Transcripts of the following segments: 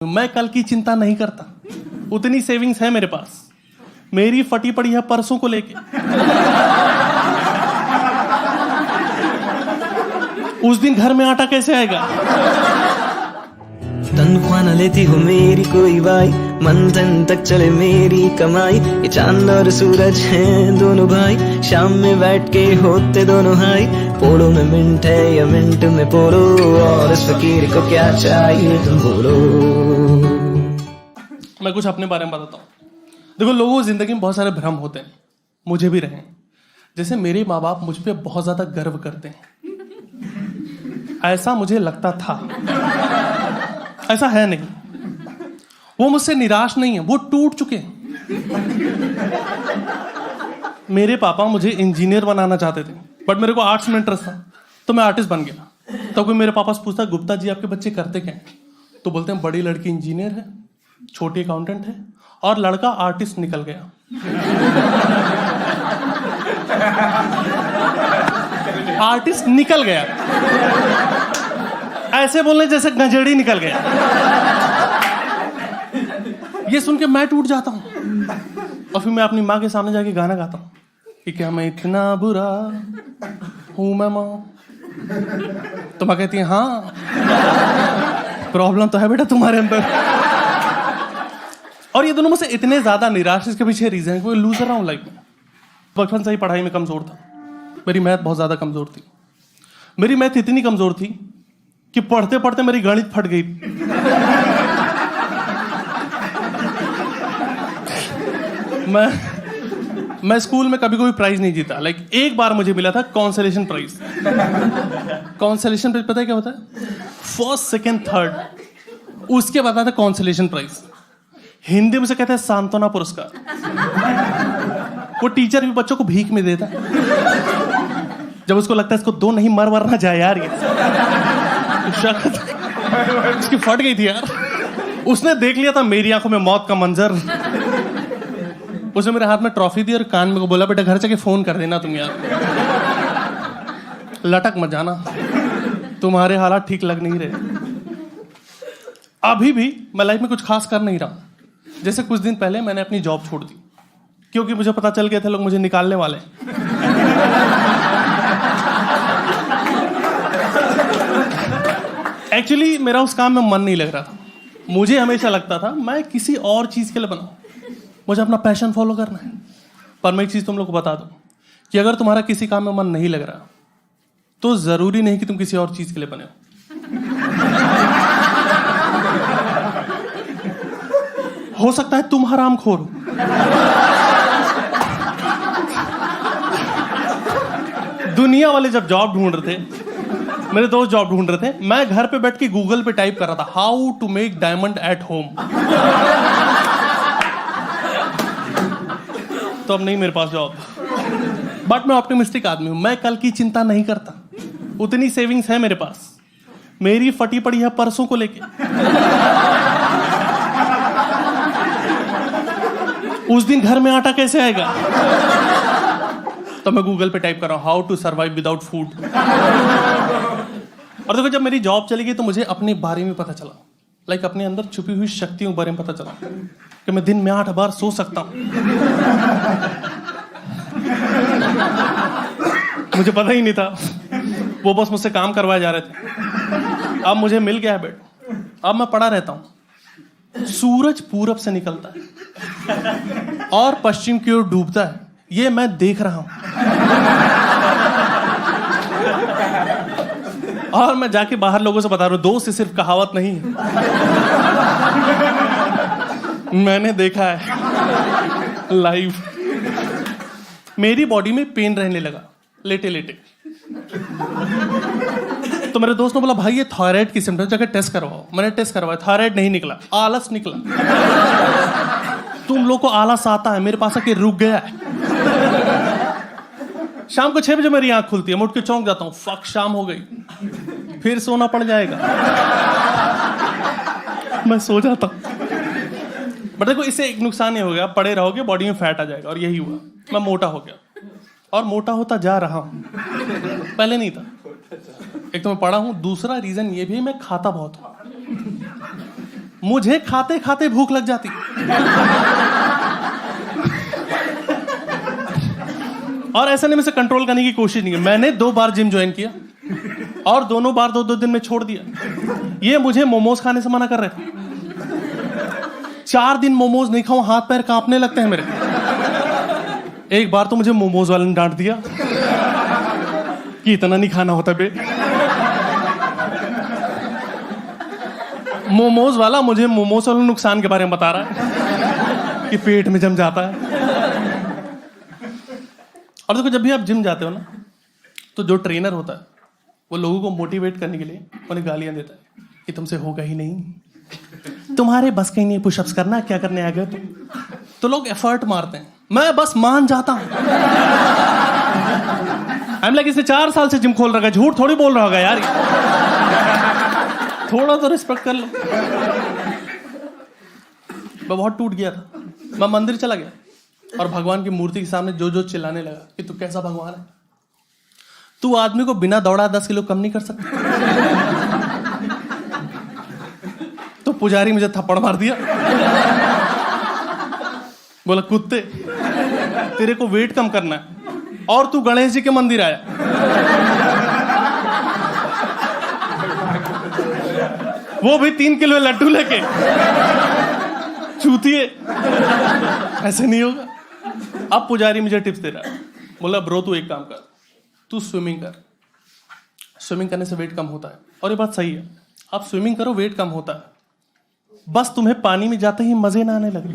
मैं कल की चिंता नहीं करता, उतनी सेविंग्स है मेरे पास। मेरी फटी पड़ी है परसों को लेके। उस दिन घर में आटा कैसे आएगा? तनख्वाह न लेती हो मेरी कोई बाई, मंथन तक चले मेरी कमाई। ये चांद और सूरज हैं दोनों भाई, शाम में बैठ के होते दोनों हाई। पोलो में मिंट है या मिंट में पोलो, और इस फकीर को क्या चाहिए तुम बोलो। मैं कुछ अपने बारे में बताता हूँ। देखो, लोगों को जिंदगी में बहुत सारे भ्रम होते हैं, मुझे भी रहे। जैसे मेरे माँ बाप मुझ पे बहुत ज्यादा गर्व करते हैं, ऐसा मुझे लगता था। ऐसा है नहीं। वो मुझसे निराश नहीं है, वो टूट चुके हैं। मेरे पापा मुझे इंजीनियर बनाना चाहते थे, बट मेरे को आर्ट्स में इंटरेस्ट था, तो मैं आर्टिस्ट बन गया। तो कोई मेरे पापा से पूछता, गुप्ता जी आपके बच्चे करते क्या हैं? तो बोलते हैं बड़ी लड़की इंजीनियर है, छोटी अकाउंटेंट है, और लड़का आर्टिस्ट निकल गया। आर्टिस्ट निकल गया, ऐसे बोलने जैसे गंजेड़ी निकल गया। ये सुन के मैं टूट जाता हूं, और फिर मैं अपनी माँ के सामने जाके गाना गाता हूं कि क्या मैं इतना बुरा हूं मैं माँ? तो माँ कहती है हाँ, प्रॉब्लम तो है बेटा तुम्हारे अंदर। और ये दोनों मुझसे इतने ज्यादा निराश, इसके पीछे रीजन है, कोई लूजर रहा हूं लाइफ में। बचपन से ही पढ़ाई में कमजोर था। मेरी मैथ बहुत ज्यादा कमजोर थी। मेरी मैथ इतनी कमजोर थी कि पढ़ते पढ़ते मेरी गणित फट गई। मैं स्कूल में कभी कोई प्राइज नहीं जीता। एक बार मुझे मिला था कॉन्सोलेशन प्राइज। कॉन्सोलेशन प्राइज पता है क्या होता है? फर्स्ट, सेकंड, थर्ड, उसके बाद आता है कॉन्सोलेशन प्राइज। हिंदी में से कहते हैं सांत्वना पुरस्कार। वो टीचर भी बच्चों को भीख में देता है, जब उसको लगता है इसको दो नहीं मर वरना जाए यार। ये उसकी फट गई थी यार। उसने देख लिया था मेरी आंखों में मौत का मंजर। उसने मेरे हाथ में ट्रॉफी दी और कान में को बोला, बेटा घर जाके फोन कर देना तुम यार, लटक मत जाना, तुम्हारे हालात ठीक लग नहीं रहे। अभी भी मैं लाइफ में कुछ खास कर नहीं रहा। जैसे कुछ दिन पहले मैंने अपनी जॉब छोड़ दी, क्योंकि मुझे पता चल गया था लोग मुझे निकालने वाले। एक्चुअली मेरा उस काम में मन नहीं लग रहा था। मुझे हमेशा लगता था मैं किसी और चीज के लिए बना, मुझे अपना पैशन फॉलो करना है। पर मैं एक चीज तुम लोग को बता दूं कि अगर तुम्हारा किसी काम में मन नहीं लग रहा, तो जरूरी नहीं कि तुम किसी और चीज के लिए बने हो। हो सकता है तुम हरामखोर हो। दुनिया वाले जब जॉब ढूंढ रहे थे, मेरे दोस्त जॉब ढूंढ रहे थे, मैं घर पे बैठ के गूगल पे टाइप कर रहा था how to make diamond at home. तो अब नहीं मेरे पास जॉब, बट मैं ऑप्टिमिस्टिक आदमी हूं। मैं कल की चिंता नहीं करता, उतनी सेविंग्स है मेरे पास। मेरी फटी पड़ी है परसों को लेके। उस दिन घर में आटा कैसे आएगा? तो मैं गूगल पे टाइप कर रहा हूं how to survive without food. और देखो, जब मेरी जॉब चली गई तो मुझे अपने बारे में पता चला, अपने अंदर छुपी हुई शक्तियों के बारे में पता चला कि मैं दिन में 8 बार सो सकता हूं। मुझे पता ही नहीं था, वो बस मुझसे काम करवाए जा रहे थे। अब मुझे मिल गया है बेड, अब मैं पड़ा रहता हूं। सूरज पूरब से निकलता है और पश्चिम की ओर डूबता है, ये मैं देख रहा हूं। और मैं जाके बाहर लोगों से बता रहा हूं, दोस्त ये सिर्फ कहावत नहीं है, मैंने देखा है लाइव। मेरी बॉडी में पेन रहने लगा लेटे लेटे। तो मेरे दोस्त ने बोला, भाई ये थायराइड की सिम्टम, जाकर टेस्ट करवाओ। मैंने टेस्ट करवाया, थायराइड नहीं निकला, आलस निकला। तुम लोग को आलस आता है, मेरे पास आके रुक गया है। शाम को 6 बजे मेरी आंख खुलती है, मैं उठ के चौंक जाता हूं, फक शाम हो गई, फिर सोना पड़ जाएगा। मैं सो जाता हूं। बट देखो, इससे एक नुकसान ये हो गया, पड़े रहोगे बॉडी में फैट आ जाएगा, और यही हुआ, मैं मोटा हो गया और मोटा होता जा रहा हूं। पहले नहीं था। एक तो मैं पढ़ा हूं, दूसरा रीजन ये भी मैं खाता बहुत हूं। मुझे खाते खाते भूख लग जाती। और ऐसा नहीं मैं से कंट्रोल करने की कोशिश नहीं की। मैंने 2 बार जिम ज्वाइन किया और दोनों बार 2-2 दिन में छोड़ दिया। ये मुझे मोमोज खाने से मना कर रहे थे। 4 दिन मोमोज नहीं खाऊं, हाथ पैर कांपने लगते हैं मेरे। एक बार तो मुझे मोमोज वाले ने डांट दिया कि इतना नहीं खाना होता बे। मोमोज वाला मुझे मोमोज वाले नुकसान के बारे में बता रहा है कि पेट में जम जाता है। और देखो, जब भी आप जिम जाते हो ना, तो जो ट्रेनर होता है वो लोगों को मोटिवेट करने के लिए उन्हें गालियां देता है कि तुमसे होगा ही नहीं, तुम्हारे बस कहीं नहीं पुशअप्स करना, क्या करने आ गए तुम। तो लोग एफर्ट मारते हैं, मैं बस मान जाता हूं। आई एम लाइक, इसने 4 साल से जिम खोल रखा है, झूठ थोड़ी बोल रहा होगा यार। थोड़ा तो रिस्पेक्ट कर लो। मैं बहुत टूट गया था। मैं मंदिर चला गया और भगवान की मूर्ति के सामने जो जो चिल्लाने लगा कि तू कैसा भगवान है, तू आदमी को बिना दौड़ा 10 किलो कम नहीं कर सकता। तो पुजारी मुझे थप्पड़ मार दिया, बोला कुत्ते तेरे को वेट कम करना है और तू गणेश जी के मंदिर आया। वो भी 3 किलो लड्डू लेके। चूतिए, ऐसे नहीं होगा। अब पुजारी मुझे टिप्स दे रहा है, बोला ब्रो तू एक काम कर, तू स्विमिंग कर। स्विमिंग करने से वेट कम होता है। और ये बात सही है, आप स्विमिंग करो वेट कम होता है, बस तुम्हें पानी में जाते ही मजे ना आने लगे।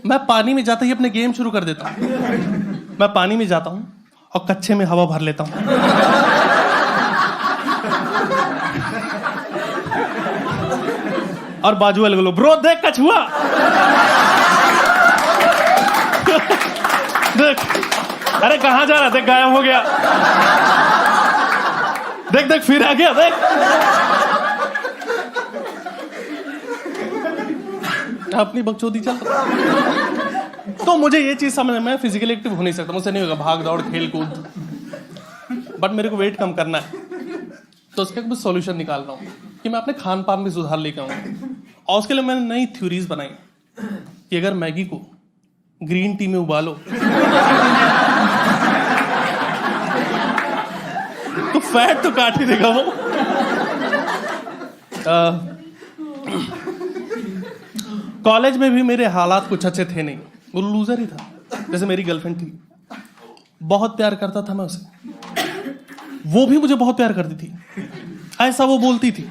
मैं पानी में जाते ही अपने गेम शुरू कर देता हूं। मैं पानी में जाता हूं और कच्चे में हवा भर लेता हूं। और बाजू वाले बोलो ब्रो देख कछुआ। देख, अरे कहां जा रहा, देख गायब हो गया। देख देख फिर आ गया, देख। अपनी बकचोदी चल। तो मुझे ये चीज समझ में, फिजिकली एक्टिव हो नहीं सकता, मुझसे नहीं होगा भाग दौड़ खेल कूद, बट मेरे को वेट कम करना है। तो उसका कुछ सॉल्यूशन निकाल रहा हूं कि मैं अपने खान पान में सुधार लेकर आऊं। और उसके लिए मैंने नई थ्योरीज बनाई कि अगर मैगी को ग्रीन टी में उबालो तो फैट तो काट ही देगा वो। कॉलेज में भी मेरे हालात कुछ अच्छे थे नहीं, वो लूजर ही था। जैसे मेरी गर्लफ्रेंड थी, बहुत प्यार करता था मैं उसे, वो भी मुझे बहुत प्यार करती थी, ऐसा वो बोलती थी।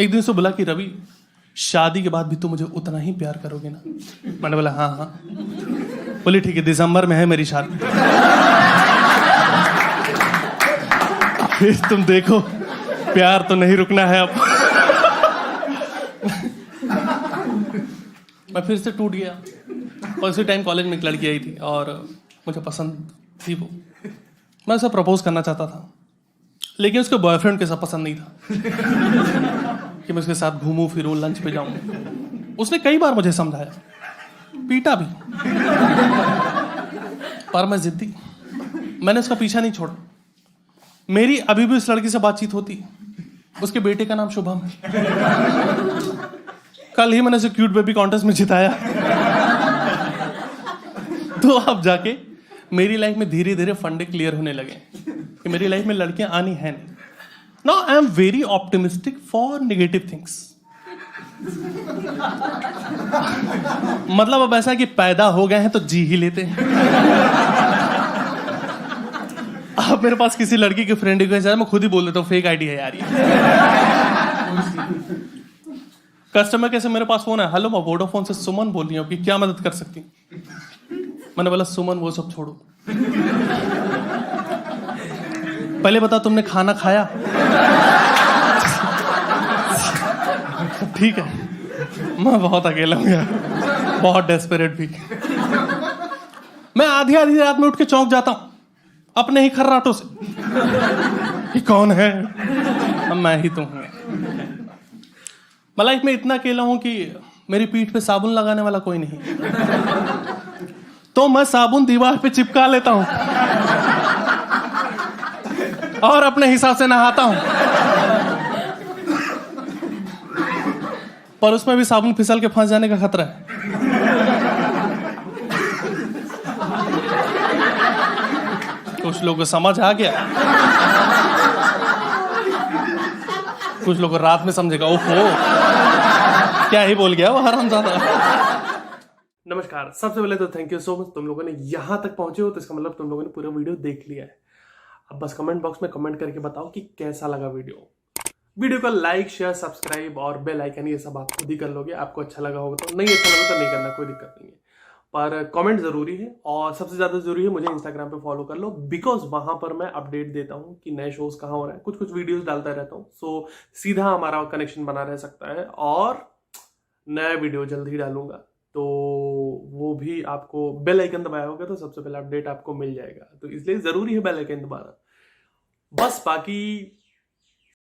एक दिन से बोला कि रवि शादी के बाद भी तुम मुझे उतना ही प्यार करोगे ना। मैंने बोला हाँ हाँ। बोली ठीक है, दिसंबर में है मेरी शादी। फिर तुम देखो, प्यार तो नहीं रुकना है अब। मैं फिर से टूट गया। और उसी टाइम कॉलेज में एक लड़की आई थी और मुझे पसंद थी वो। मैं उसे प्रपोज करना चाहता था, लेकिन उसके बॉयफ्रेंड के साथ पसंद नहीं था कि मैं उसके साथ घूमूं फिरूं, लंच पे जाऊं। उसने कई बार मुझे समझाया, पीटा भी, पर मैं जिद्दी, मैंने उसका पीछा नहीं छोड़ा। मेरी अभी भी उस लड़की से बातचीत होती। उसके बेटे का नाम शुभम है। कल ही मैंने उसे क्यूट बेबी कॉन्टेस्ट में जिताया। तो अब जाके मेरी लाइफ में धीरे धीरे फंडे क्लियर होने लगे कि मेरी लाइफ में लड़कियां आनी है नहीं। Now I am very optimistic for negative things. मतलब अब ऐसा है कि पैदा हो गए हैं तो जी ही लेते हैं। अब मेरे पास किसी लड़की की फ्रेंड रिक्वेस्ट है, मैं खुद ही बोल देता हूँ फेक आईडी है यार ये। कस्टमर कैसे मेरे पास फोन है, हेलो मैं वोडाफोन से सुमन बोल रही हूँ कि क्या मदद कर सकती हूँ। मैंने बोला सुमन वो सब छोड़ो, पहले बता तुमने खाना खाया। ठीक है, मैं बहुत अकेला हूं यार, बहुत डेस्परेट भी। मैं आधी आधी रात में उठ के चौंक जाता हूं अपने ही खर्राटों से कि कौन है। अब मैं ही तो हूं। मैं लाइफ में इतना अकेला हूं कि मेरी पीठ पे साबुन लगाने वाला कोई नहीं, तो मैं साबुन दीवार पे चिपका लेता हूं और अपने हिसाब से नहाता हूं। पर उसमें भी साबुन फिसल के फंस जाने का खतरा है। कुछ लोगों को समझ आ गया, कुछ लोग रात में समझेगा ओहो क्या ही बोल गया वो हरामजादा। नमस्कार, सबसे पहले तो थैंक यू सो मच, तुम लोगों ने यहां तक पहुंचे हो तो इसका मतलब तुम लोगों ने पूरा वीडियो देख लिया है। अब बस कमेंट बॉक्स में कमेंट करके बताओ कि कैसा लगा वीडियो को लाइक शेयर सब्सक्राइब और बेल आइकन ये सब आप खुद ही कर लोगे। आपको अच्छा लगा होगा तो, नहीं अच्छा लगा तो नहीं करना, कोई दिक्कत नहीं है, पर कमेंट जरूरी है। और सबसे ज्यादा जरूरी है मुझे इंस्टाग्राम पे फॉलो कर लो, बिकॉज वहां पर मैं अपडेट देता हूं कि नए शोज कहाँ हो रहे हैं, कुछ वीडियोस डालता रहता हूं। सो सीधा हमारा कनेक्शन बना रह सकता है और नया वीडियो जल्द ही डालूंगा, तो वो भी आपको बेल आइकन दबाया होगा तो सबसे पहले अपडेट आपको मिल जाएगा। तो इसलिए जरूरी है बेल आइकन दबाना। बस बाकी